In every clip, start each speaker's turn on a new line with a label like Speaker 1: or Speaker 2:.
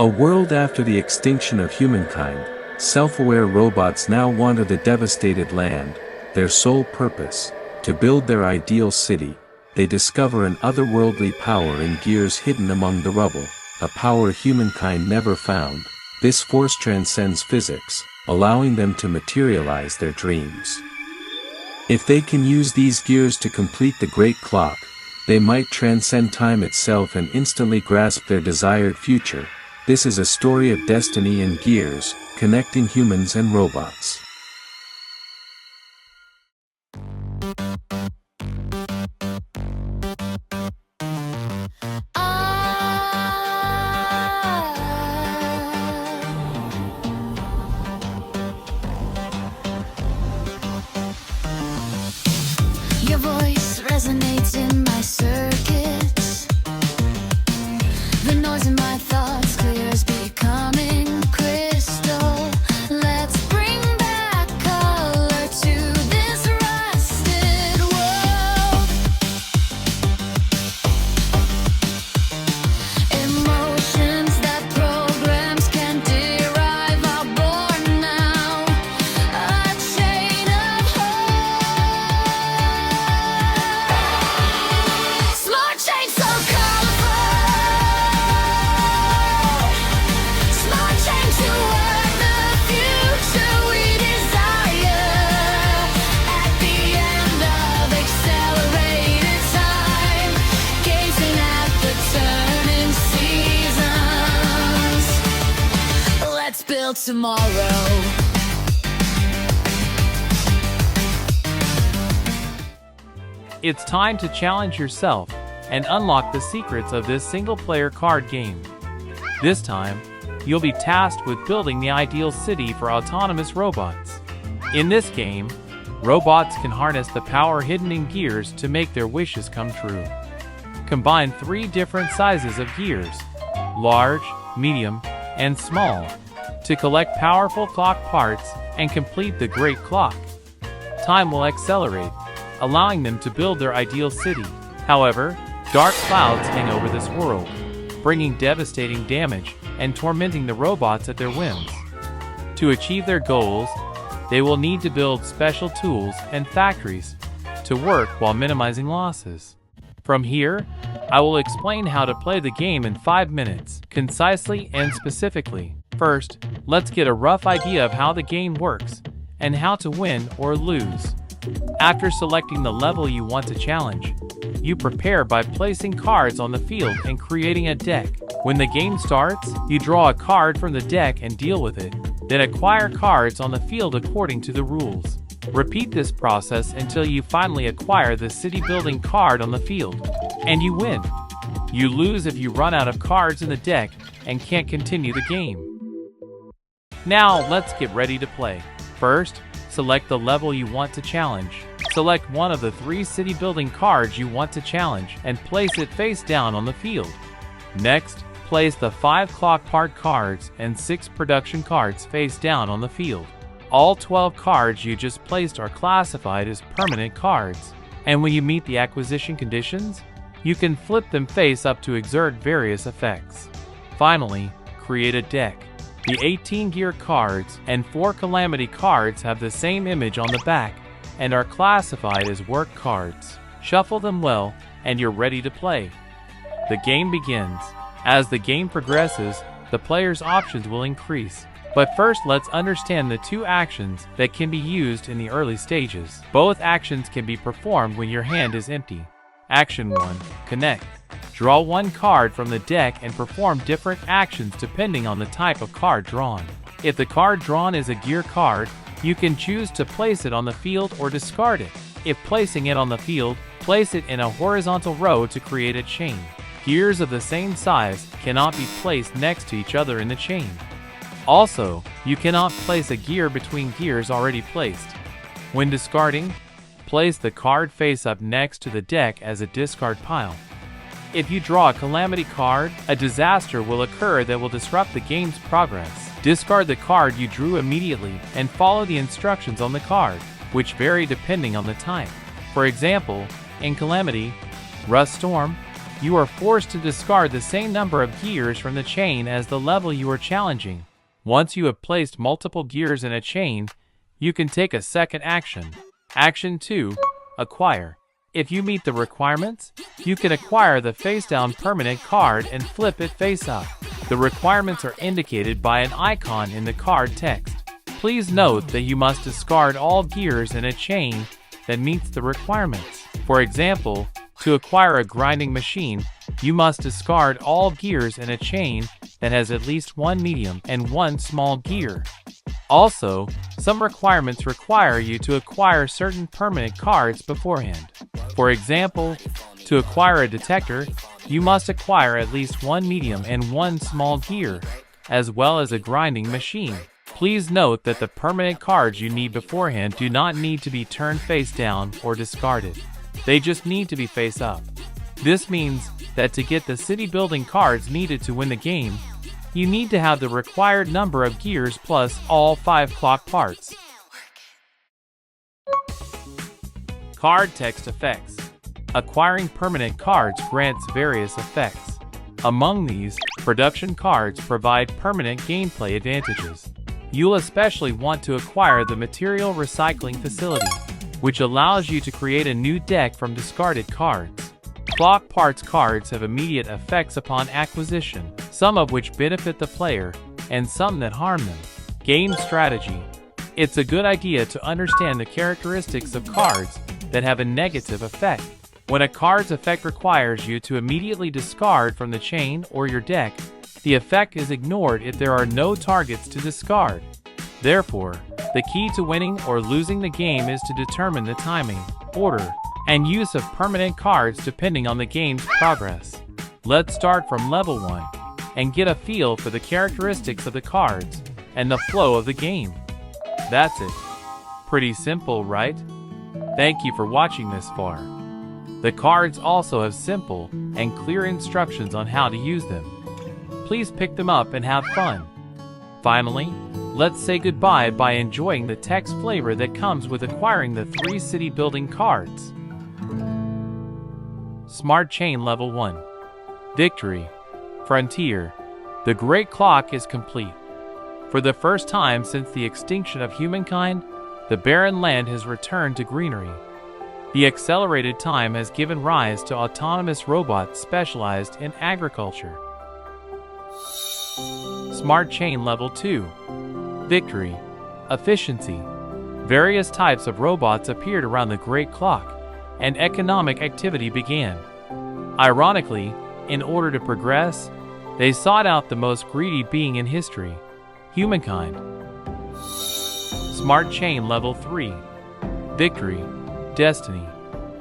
Speaker 1: A world after the extinction of humankind, self-aware robots now wander the devastated land, their sole purpose, to build their ideal city. They discover an otherworldly power in gears hidden among the rubble, a power humankind never found. This force transcends physics, allowing them to materialize their dreams. If they can use these gears to complete the great clock, they might transcend time itself and instantly grasp their desired future. This is a story of destiny and gears, connecting humans and robots.
Speaker 2: Your voice resonates in my circuits. The noise in my thoughts clears, becoming crystal. Let's bring back color to this rusted world. Emotions that programs can derive are born now. A chain of hope. Smart chain so colorful. Smart chain toward the future we desire. At the end of accelerated time, gazing at the turning seasons. Let's build tomorrow.
Speaker 3: It's time to challenge yourself and unlock the secrets of this single-player card game. This time, you'll be tasked with building the ideal city for autonomous robots. In this game, robots can harness the power hidden in gears to make their wishes come true. Combine 3 different sizes of gears, large, medium, and small, to collect powerful clock parts and complete the great clock. Time will accelerate, allowing them to build their ideal city. However, dark clouds hang over this world, bringing devastating damage and tormenting the robots at their whims. To achieve their goals, they will need to build special tools and factories to work while minimizing losses. From here, I will explain how to play the game in 5 minutes, concisely and specifically. First, let's get a rough idea of how the game works and how to win or lose. After selecting the level you want to challenge, you prepare by placing cards on the field and creating a deck. When the game starts, you draw a card from the deck and deal with it, then acquire cards on the field according to the rules. Repeat this process until you finally acquire the city building card on the field, and you win. You lose if you run out of cards in the deck and can't continue the game. Now let's get ready to play. First, select the level you want to challenge. Select one of the 3 city building cards you want to challenge and place it face down on the field. Next, place the 5 clock part cards and 6 production cards face down on the field. All 12 cards you just placed are classified as permanent cards, and when you meet the acquisition conditions, you can flip them face up to exert various effects. Finally, create a deck. The 18 gear cards and 4 calamity cards have the same image on the back and are classified as work cards. Shuffle them well, and you're ready to play. The game begins. As the game progresses, the player's options will increase. But first, let's understand the 2 actions that can be used in the early stages. Both actions can be performed when your hand is empty. Action 1. Connect. Draw 1 card from the deck and perform different actions depending on the type of card drawn. If the card drawn is a gear card, you can choose to place it on the field or discard it. If placing it on the field, place it in a horizontal row to create a chain. Gears of the same size cannot be placed next to each other in the chain. Also, you cannot place a gear between gears already placed. When discarding, place the card face up next to the deck as a discard pile. If you draw a calamity card, a disaster will occur that will disrupt the game's progress. Discard the card you drew immediately and follow the instructions on the card, which vary depending on the type. For example, in Calamity, Rust Storm, you are forced to discard the same number of gears from the chain as the level you are challenging. Once you have placed multiple gears in a chain, you can take a second action. Action 2. Acquire. If you meet the requirements, you can acquire the face-down permanent card and flip it face-up. The requirements are indicated by an icon in the card text. Please note that you must discard all gears in a chain that meets the requirements. For example, to acquire a grinding machine, you must discard all gears in a chain that has at least one medium and one small gear. Also, some requirements require you to acquire certain permanent cards beforehand. For example, to acquire a detector, you must acquire at least one medium and one small gear, as well as a grinding machine. Please note that the permanent cards you need beforehand do not need to be turned face down or discarded. They just need to be face up. This means that to get the city building cards needed to win the game, you need to have the required number of gears plus all 5 clock parts. Card text effects. Acquiring permanent cards grants various effects. Among these, production cards provide permanent gameplay advantages. You'll especially want to acquire the material recycling facility, which allows you to create a new deck from discarded cards. Clock parts cards have immediate effects upon acquisition, some of which benefit the player, and some that harm them. Game strategy. It's a good idea to understand the characteristics of cards that have a negative effect. When a card's effect requires you to immediately discard from the chain or your deck, the effect is ignored if there are no targets to discard. Therefore, the key to winning or losing the game is to determine the timing, order, and use of permanent cards depending on the game's progress. Let's start from level 1 and get a feel for the characteristics of the cards and the flow of the game. That's it. Pretty simple, right? Thank you for watching this far. The cards also have simple and clear instructions on how to use them. Please pick them up and have fun. Finally, let's say goodbye by enjoying the text flavor that comes with acquiring the 3 city building cards. Smart Chain Level 1. Victory. Frontier. The Great Clock is complete. For the first time since the extinction of humankind, the barren land has returned to greenery. The accelerated time has given rise to autonomous robots specialized in agriculture. Smart Chain Level 2. Victory. Efficiency. Various types of robots appeared around the Great Clock, and economic activity began. Ironically, in order to progress, they sought out the most greedy being in history, humankind. Smart Chain Level 3. Victory. Destiny.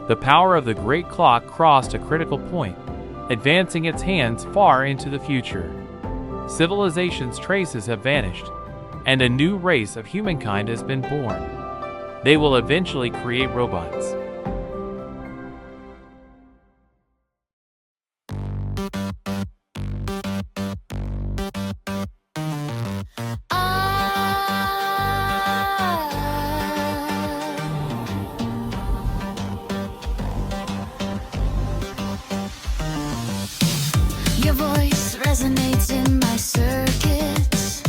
Speaker 3: The power of the Great Clock crossed a critical point, advancing its hands far into the future. Civilization's traces have vanished, and a new race of humankind has been born. They will eventually create robots.
Speaker 2: Your voice resonates in my circuits.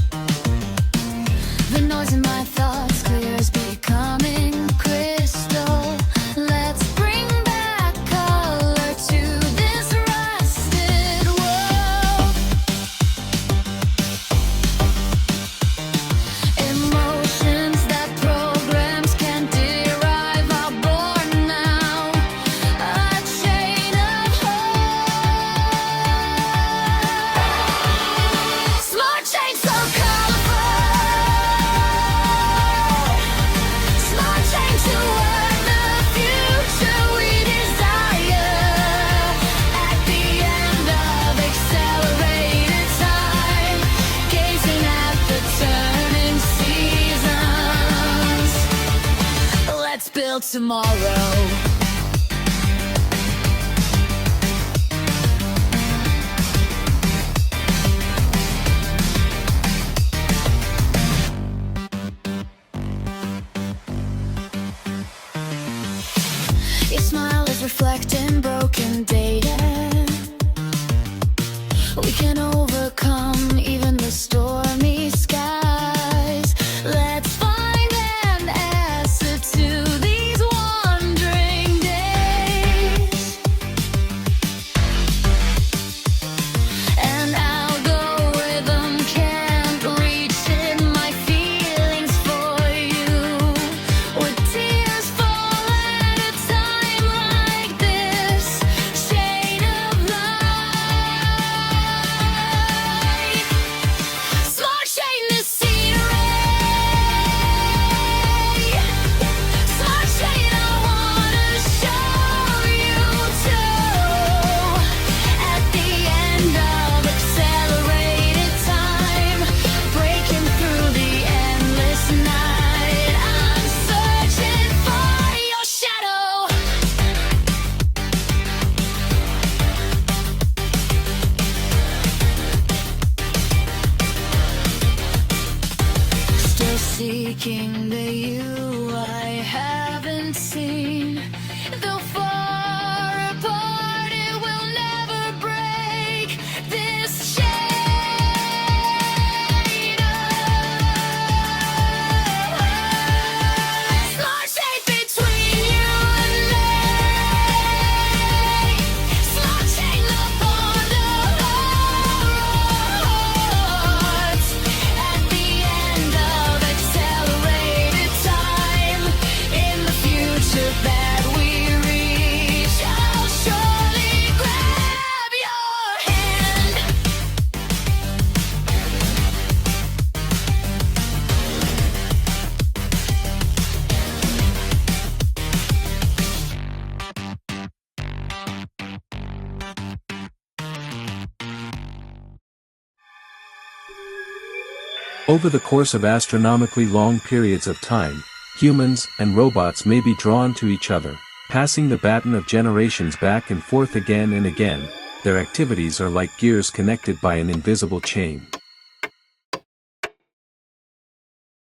Speaker 2: The noise in my thoughts clears, becoming crystal. Let's bring back color to this rusted world. Emotions that programs can't derive are born now. A chain of smart chain so colorful. Smart chain to earn the future we desire. At the end of accelerated time, gazing at the turning seasons. Let's build tomorrow. Your smile is reflecting broken data. seeking the you I haven't seen. Though far apart, it will never break this chain. Smart shade between you and me. Smart chain upon the hearts. At the end of accelerated time, in the future that we reach, I'll surely grab your hand.
Speaker 1: Over the course of astronomically long periods of time, humans and robots may be drawn to each other, passing the baton of generations back and forth again and again. Their activities are like gears connected by an invisible chain.